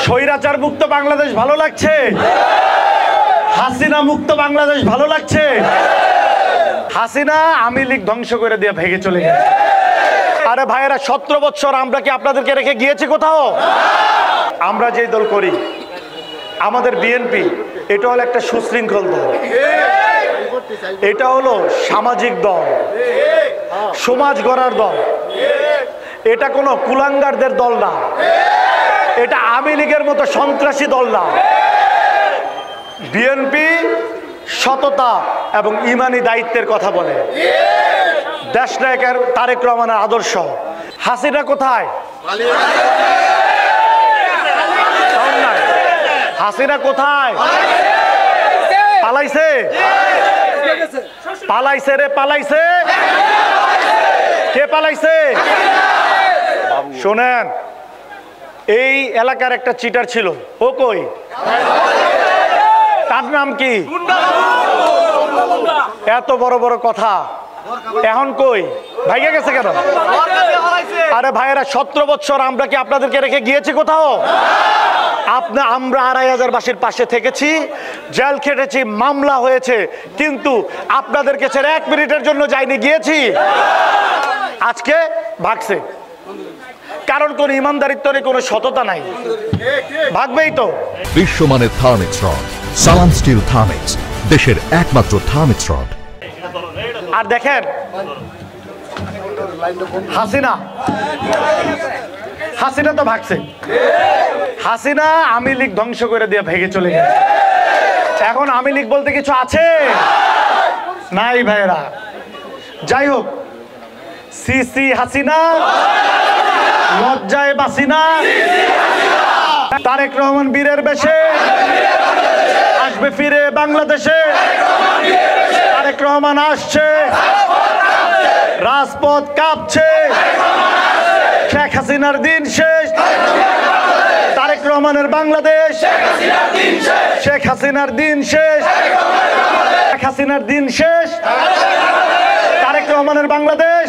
স্বৈরাচার মুক্ত বাংলাদেশ ভালো লাগছে? হাসিনা মুক্ত বাংলাদেশ ভালো লাগছে? হাসিনা আওয়ামী লীগ ধ্বংস করে দিয়ে ভেঙে চলে গেছে। আরে ভাইয়েরা, 17 বছর আমরা কি আপনাদেরকে রেখে গিয়েছি কোথাও? আমরা যে দল করি, আমাদের বিএনপি, এটা হলো একটা সুশৃঙ্খল দল, এটা হলো সামাজিক দল, সমাজ গড়ার দল, এটা কোনো কুলাঙ্গারদের দল না, এটা আওয়ামী লীগের মতো সন্ত্রাসী দল না। বিএনপি সততা এবং ইমানি দায়িত্বের কথা বলে। দেশনায়কের তারেক রহমানের আদর্শ। হাসিনা কোথায়? হাসিনা কোথায়? পালাইছে, পালাইছে রে, পালাইছে। কে পালাইছে? শোনেন, এই এলাকার একটা চিটার ছিল, ও কই? তার নাম কি? এত বড় বড় কথা এখন কই? ভাইয়া গেছে কেন? আরে ভাইয়েরা, 17 বছর আমরা কি আপনাদেরকে রেখে গিয়েছি কোথাও? আমরা 2500 বাসীর পাশে থেকেছি, জেল খেটেছি, মামলা হয়েছে, কিন্তু আপনাদেরকে ছেড়ে 1 মিনিটের জন্য যাইনি, গিয়েছি। আজকে ভাগছে, কারণ কোন ইমানদারিত্ব নেই, কোনো সততা নাই, ভাগবেই তো। বিশ্বমানের থার্মিক্স রড, সালাম স্টিল থার্মিক্স, দেশের একমাত্র থার্মিক্স রড। আর দেখেন, হাসিনা তো ভাগছে। হাসিনা আওয়ামী লীগ ধ্বংস করে দিয়ে ভেঙে চলে গেছে। এখন আওয়ামী লীগ বলতে কিছু আছে? নাই ভাইয়েরা। যাই হোক, সিসি হাসিনা, লজ্জায় বাসিনা, তারেক রহমান বীরের বেশে আসবে ফিরে বাংলাদেশে। তারেক রহমান আসছে, রাজপথ কাঁপছে, শেখ হাসিনার দিন শেষ, তারেক রহমানের বাংলাদেশ, শেখ হাসিনার দিন শেষ, শেখ হাসিনার দিন শেষ, তারেক রহমানের বাংলাদেশ।